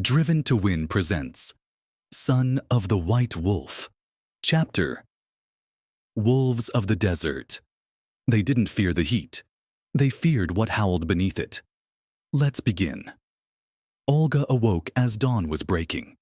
Driven to Win presents Son of the White Wolf. Chapter: Wolves of the Desert. They didn't fear the heat. They feared what howled beneath it. Let's begin. Olga awoke as dawn was breaking.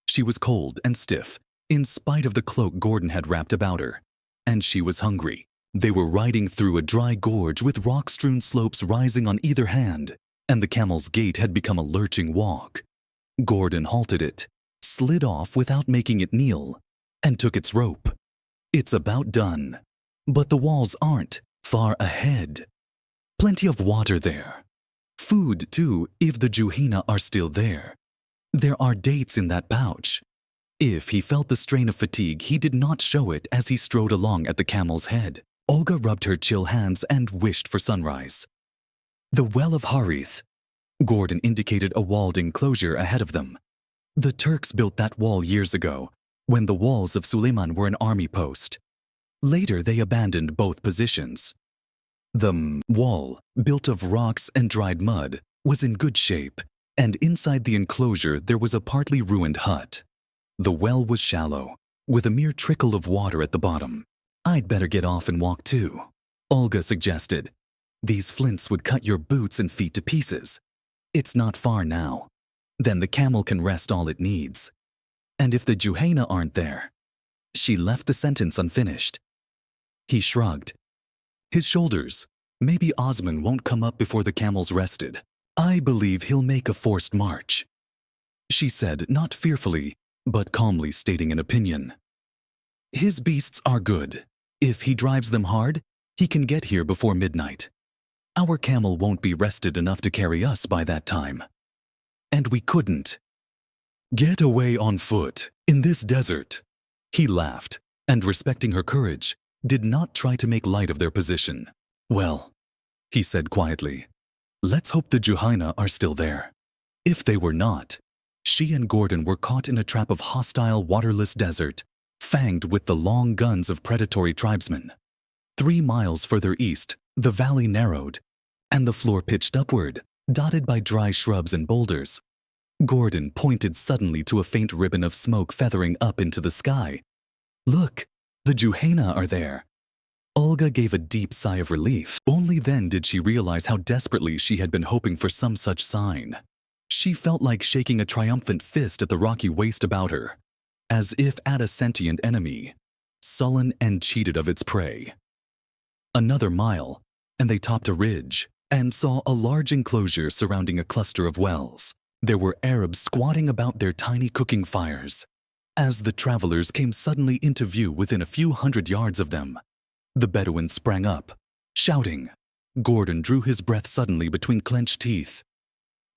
She was cold and stiff, in spite of the cloak Gordon had wrapped about her. And she was hungry. They were riding through a dry gorge with rock-strewn slopes rising on either hand, and the camel's gait had become a lurching walk. Gordon halted it, slid off without making it kneel, and took its rope. It's about done. But the walls aren't. Far ahead. Plenty of water there. Food, too, if the Juhina are still there. There are dates in that pouch. If he felt the strain of fatigue, he did not show it as he strode along at the camel's head. Olga rubbed her chill hands and wished for sunrise. The Well of Harith. Gordon indicated a walled enclosure ahead of them. The Turks built that wall years ago, when the walls of Suleiman were an army post. Later, they abandoned both positions. The wall, built of rocks and dried mud, was in good shape, and inside the enclosure there was a partly ruined hut. The well was shallow, with a mere trickle of water at the bottom. I'd better get off and walk too, Olga suggested. These flints would cut your boots and feet to pieces. It's not far now. Then the camel can rest all it needs. And if the Juhayna aren't there. She left the sentence unfinished. He shrugged. His shoulders. Maybe Osman won't come up before the camel's rested. I believe he'll make a forced march. She said, not fearfully, but calmly stating an opinion. His beasts are good. If he drives them hard, he can get here before midnight. Our camel won't be rested enough to carry us by that time. And we couldn't. Get away on foot, in this desert. He laughed, and respecting her courage, did not try to make light of their position. Well, he said quietly, let's hope the Juhayna are still there. If they were not, she and Gordon were caught in a trap of hostile, waterless desert, fanged with the long guns of predatory tribesmen. 3 miles further east, the valley narrowed, and the floor pitched upward, dotted by dry shrubs and boulders. Gordon pointed suddenly to a faint ribbon of smoke feathering up into the sky. Look, the Juhayna are there. Olga gave a deep sigh of relief. Only then did she realize how desperately she had been hoping for some such sign. She felt like shaking a triumphant fist at the rocky waste about her, as if at a sentient enemy, sullen and cheated of its prey. Another mile, and they topped a ridge, and saw a large enclosure surrounding a cluster of wells. There were Arabs squatting about their tiny cooking fires. As the travelers came suddenly into view within a few hundred yards of them, the Bedouin sprang up, shouting. Gordon drew his breath suddenly between clenched teeth.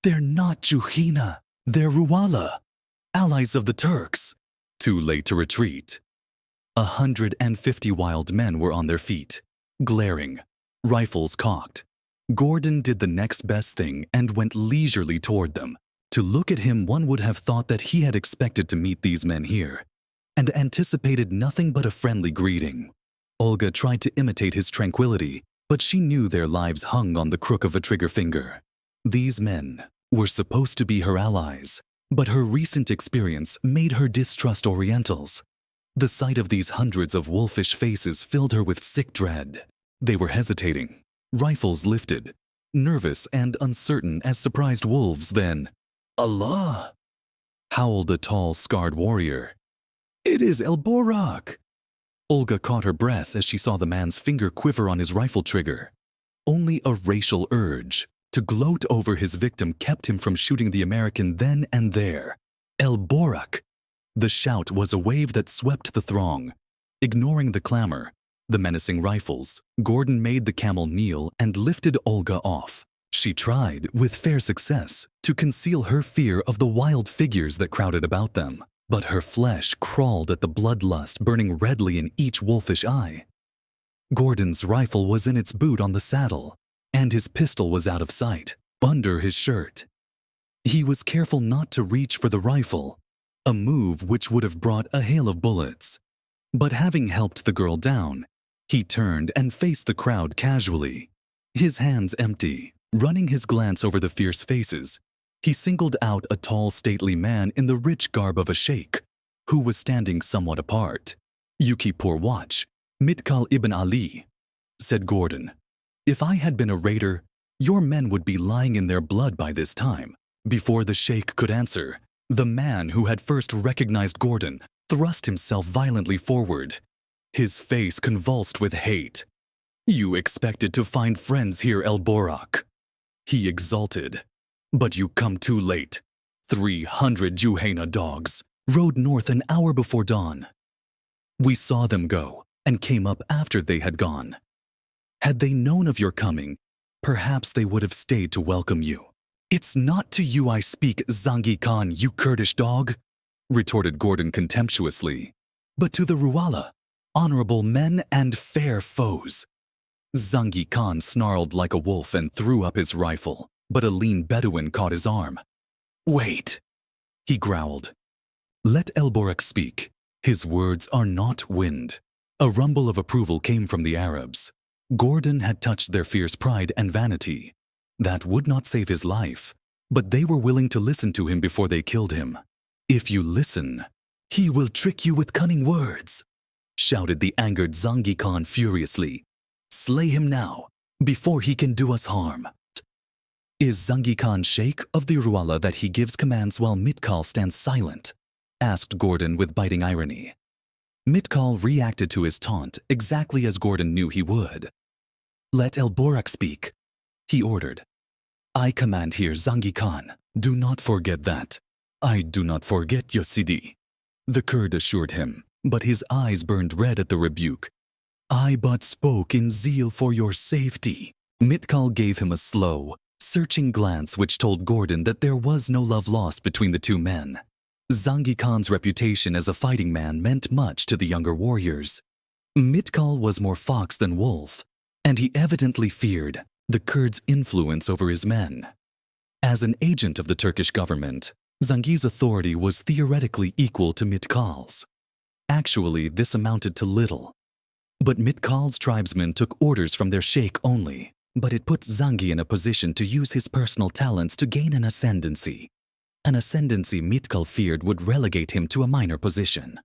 They're not Juhina, they're Ruwala, allies of the Turks. Too late to retreat. 150 wild men were on their feet, glaring, rifles cocked. Gordon did the next best thing and went leisurely toward them. To look at him, one would have thought that he had expected to meet these men here, and anticipated nothing but a friendly greeting. Olga tried to imitate his tranquility, but she knew their lives hung on the crook of a trigger finger. These men were supposed to be her allies, but her recent experience made her distrust Orientals. The sight of these hundreds of wolfish faces filled her with sick dread. They were hesitating, rifles lifted, nervous and uncertain as surprised wolves. Then, Allah! Howled a tall, scarred warrior. It is El Borak! Olga caught her breath as she saw the man's finger quiver on his rifle trigger. Only a racial urge to gloat over his victim kept him from shooting the American then and there. El Borak! The shout was a wave that swept the throng. Ignoring the clamor, the menacing rifles, Gordon made the camel kneel and lifted Olga off. She tried, with fair success, to conceal her fear of the wild figures that crowded about them, but her flesh crawled at the bloodlust burning redly in each wolfish eye. Gordon's rifle was in its boot on the saddle, and his pistol was out of sight, under his shirt. He was careful not to reach for the rifle, a move which would have brought a hail of bullets. But having helped the girl down, he turned and faced the crowd casually, his hands empty, running his glance over the fierce faces. He singled out a tall, stately man in the rich garb of a sheikh, who was standing somewhat apart. "You keep poor watch, Mitkal ibn Ali," said Gordon. "If I had been a raider, your men would be lying in their blood by this time." Before the sheikh could answer, the man who had first recognized Gordon thrust himself violently forward, his face convulsed with hate. "You expected to find friends here, El Borak," he exulted. "But you come too late. 300 Juhayna dogs rode north an hour before dawn. We saw them go and came up after they had gone. Had they known of your coming, perhaps they would have stayed to welcome you." "It's not to you I speak, Zangi Khan, you Kurdish dog," retorted Gordon contemptuously, "but to the Ruwala, honorable men and fair foes." Zangi Khan snarled like a wolf and threw up his rifle, but a lean Bedouin caught his arm. "Wait," he growled. "Let El Borak speak. His words are not wind." A rumble of approval came from the Arabs. Gordon had touched their fierce pride and vanity. That would not save his life, but they were willing to listen to him before they killed him. "If you listen, he will trick you with cunning words," shouted the angered Zangi Khan furiously. "Slay him now, before he can do us harm." "Is Zangi Khan sheikh of the Ruwala that he gives commands while Mitkal stands silent?" asked Gordon with biting irony. Mitkal reacted to his taunt exactly as Gordon knew he would. "Let El Borak speak," he ordered. "I command here, Zangi Khan. Do not forget that." "I do not forget, your Sidi," the Kurd assured him, but his eyes burned red at the rebuke. "I but spoke in zeal for your safety." Mitkal gave him a slow, searching glance which told Gordon that there was no love lost between the two men. Zangi Khan's reputation as a fighting man meant much to the younger warriors. Mitkal was more fox than wolf, and he evidently feared the Kurds' influence over his men. As an agent of the Turkish government, Zangi's authority was theoretically equal to Mitkal's. Actually, this amounted to little. But Mitkal's tribesmen took orders from their sheikh only, but it put Zangi in a position to use his personal talents to gain an ascendancy. An ascendancy Mitkal feared would relegate him to a minor position.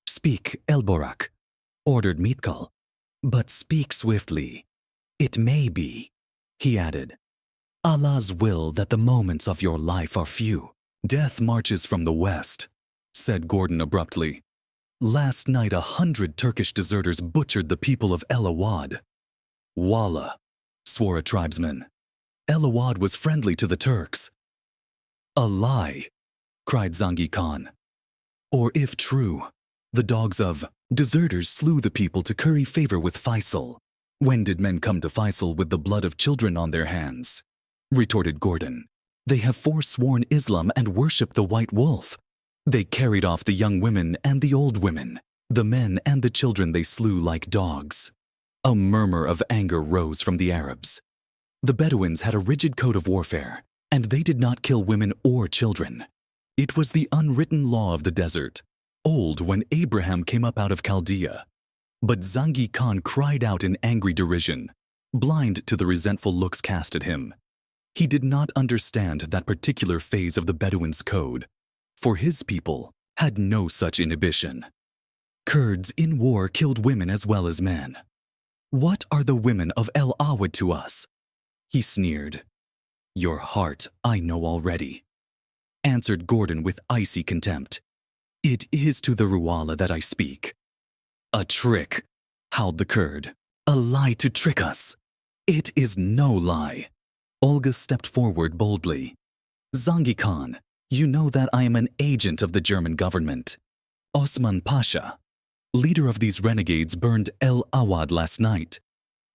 "Speak, El Borak," ordered Mitkal, "but speak swiftly. It may be," he added, "Allah's will that the moments of your life are few." "Death marches from the west," said Gordon abruptly. "Last night 100 Turkish deserters butchered the people of El Awad." "Wallah," swore a tribesman. "El Awad was friendly to the Turks." "A lie," cried Zangi Khan. "Or if true, the dogs of deserters slew the people to curry favor with Faisal." "When did men come to Faisal with the blood of children on their hands?" retorted Gordon. "They have forsworn Islam and worship the white wolf. They carried off the young women and the old women. The men and the children they slew like dogs." A murmur of anger rose from the Arabs. The Bedouins had a rigid code of warfare, and they did not kill women or children. It was the unwritten law of the desert, old when Abraham came up out of Chaldea. But Zangi Khan cried out in angry derision, blind to the resentful looks cast at him. He did not understand that particular phase of the Bedouins' code, for his people had no such inhibition. Kurds in war killed women as well as men. "What are the women of El Awad to us?" he sneered. "Your heart I know already," answered Gordon with icy contempt. "It is to the Ruwala that I speak." "A trick," howled the Kurd. "A lie to trick us." "It is no lie." Olga stepped forward boldly. "Zangi Khan, you know that I am an agent of the German government. Osman Pasha, leader of these renegades, burned El Awad last night,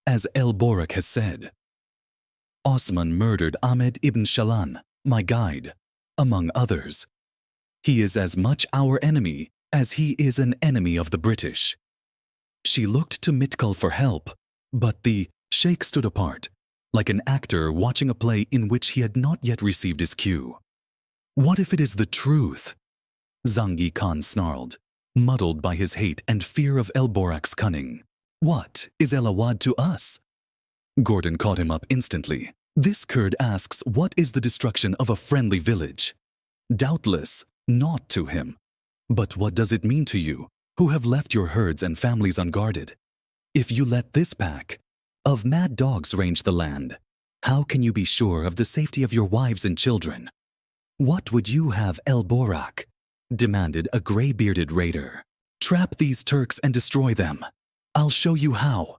as El Borak has said. Osman murdered Ahmed ibn Shalan, my guide, among others. He is as much our enemy as he is an enemy of the British." She looked to Mitkal for help, but the sheikh stood apart, like an actor watching a play in which he had not yet received his cue. "What if it is the truth?" Zangi Khan snarled, muddled by his hate and fear of El Borak's cunning. "What is El Awad to us?" Gordon caught him up instantly. This Kurd asks what is the destruction of a friendly village? Doubtless, naught to him. But what does it mean to you, who have left your herds and families unguarded? If you let this pack of mad dogs range the land, how can you be sure of the safety of your wives and children? What would you have, El Borak? Demanded a gray-bearded raider. Trap these Turks and destroy them. I'll show you how.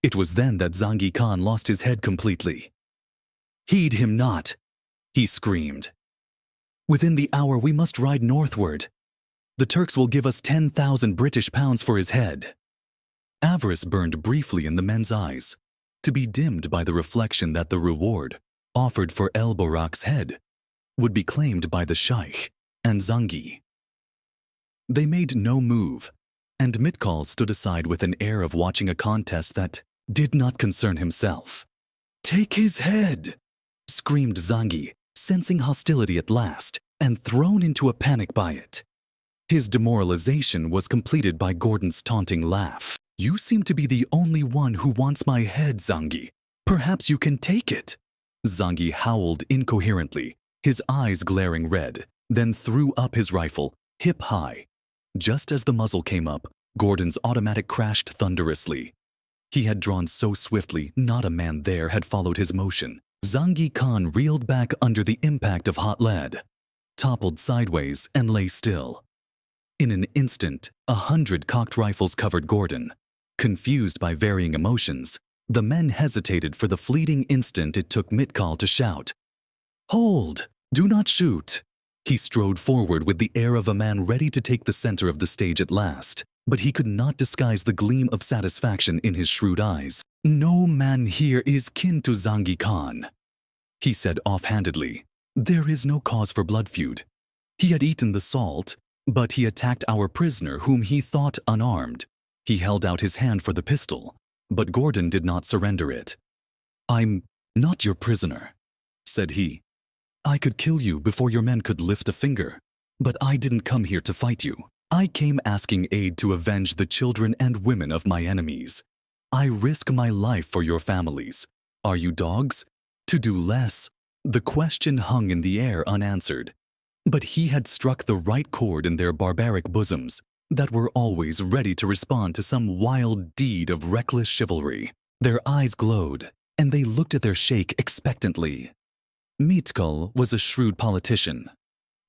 It was then that Zangi Khan lost his head completely. Heed him not, he screamed. Within the hour we must ride northward. The Turks will give us 10,000 British pounds for his head. Avarice burned briefly in the men's eyes, to be dimmed by the reflection that the reward, offered for El Borak's head, would be claimed by the Shaykh and Zangi. They made no move, and Mitkal stood aside with an air of watching a contest that did not concern himself. Take his head, screamed Zangi, sensing hostility at last, and thrown into a panic by it. His demoralization was completed by Gordon's taunting laugh. You seem to be the only one who wants my head, Zangi. Perhaps you can take it. Zangi howled incoherently, his eyes glaring red, then threw up his rifle, hip high. Just as the muzzle came up, Gordon's automatic crashed thunderously. He had drawn so swiftly, not a man there had followed his motion. Zangi Khan reeled back under the impact of hot lead, toppled sideways, and lay still. In an instant, 100 cocked rifles covered Gordon. Confused by varying emotions, the men hesitated for the fleeting instant it took Mitkal to shout, "Hold! Do not shoot!" He strode forward with the air of a man ready to take the center of the stage at last, but he could not disguise the gleam of satisfaction in his shrewd eyes. No man here is kin to Zangi Khan, he said offhandedly. There is no cause for blood feud. He had eaten the salt, but he attacked our prisoner whom he thought unarmed. He held out his hand for the pistol, but Gordon did not surrender it. I'm not your prisoner, said he. I could kill you before your men could lift a finger, but I didn't come here to fight you. I came asking aid to avenge the children and women of my enemies. I risk my life for your families. Are you dogs? To do less? The question hung in the air unanswered. But he had struck the right chord in their barbaric bosoms that were always ready to respond to some wild deed of reckless chivalry. Their eyes glowed, and they looked at their sheikh expectantly. Mitkal was a shrewd politician.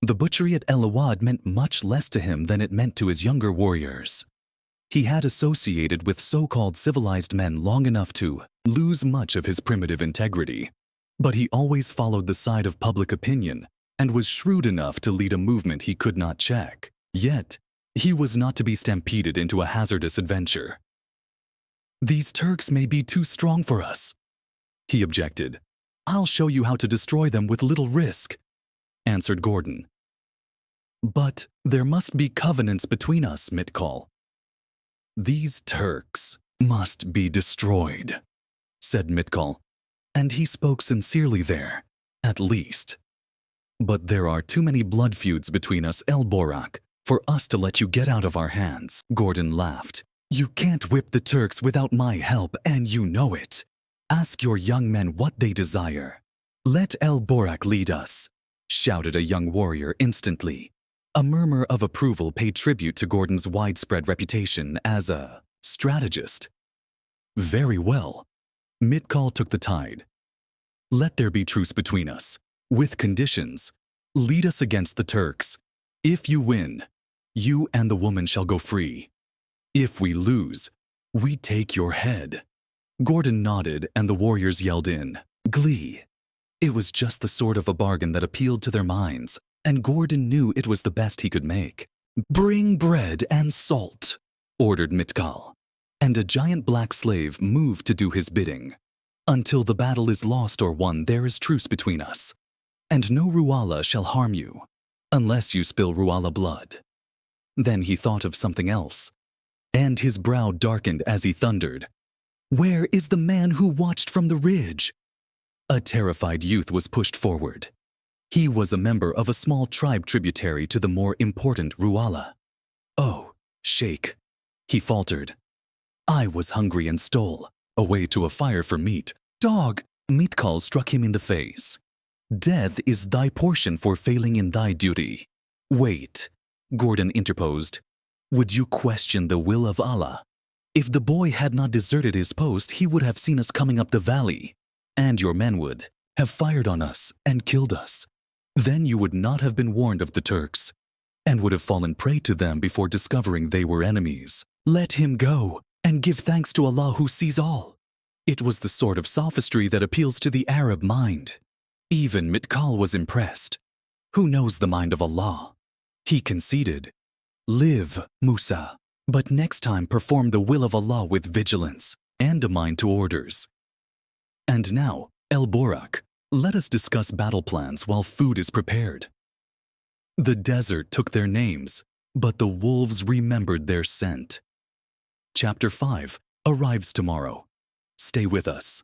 The butchery at El Awad meant much less to him than it meant to his younger warriors. He had associated with so-called civilized men long enough to lose much of his primitive integrity, but he always followed the side of public opinion and was shrewd enough to lead a movement he could not check. Yet, he was not to be stampeded into a hazardous adventure. These Turks may be too strong for us, he objected. I'll show you how to destroy them with little risk, answered Gordon. But there must be covenants between us, Mitkal. These Turks must be destroyed, said Mitkal, and he spoke sincerely there, at least. But there are too many blood feuds between us, El Borak, for us to let you get out of our hands. Gordon laughed. You can't whip the Turks without my help, and you know it. Ask your young men what they desire. Let El Borak lead us, shouted a young warrior instantly. A murmur of approval paid tribute to Gordon's widespread reputation as a strategist. Very well. Mitkal took the tide. Let there be truce between us, with conditions. Lead us against the Turks. If you win, you and the woman shall go free. If we lose, we take your head. Gordon nodded and the warriors yelled in glee. It was just the sort of a bargain that appealed to their minds, and Gordon knew it was the best he could make. Bring bread and salt, ordered Mitkal, and a giant black slave moved to do his bidding. Until the battle is lost or won, there is truce between us, and no Ruala shall harm you, unless you spill Ruala blood. Then he thought of something else, and his brow darkened as he thundered, Where is the man who watched from the ridge? A terrified youth was pushed forward. He was a member of a small tribe tributary to the more important Ruala. Oh, Sheikh, he faltered. I was hungry and stole, away to a fire for meat. Dog, Mitkal struck him in the face. Death is thy portion for failing in thy duty. Wait, Gordon interposed. Would you question the will of Allah? If the boy had not deserted his post, he would have seen us coming up the valley, and your men would have fired on us and killed us. Then you would not have been warned of the Turks, and would have fallen prey to them before discovering they were enemies. Let him go, and give thanks to Allah who sees all. It was the sort of sophistry that appeals to the Arab mind. Even Mitkal was impressed. Who knows the mind of Allah? He conceded, Live, Musa, but next time perform the will of Allah with vigilance and a mind to orders. And now, El Borak, let us discuss battle plans while food is prepared. The desert took their names, but the wolves remembered their scent. Chapter 5 arrives tomorrow. Stay with us.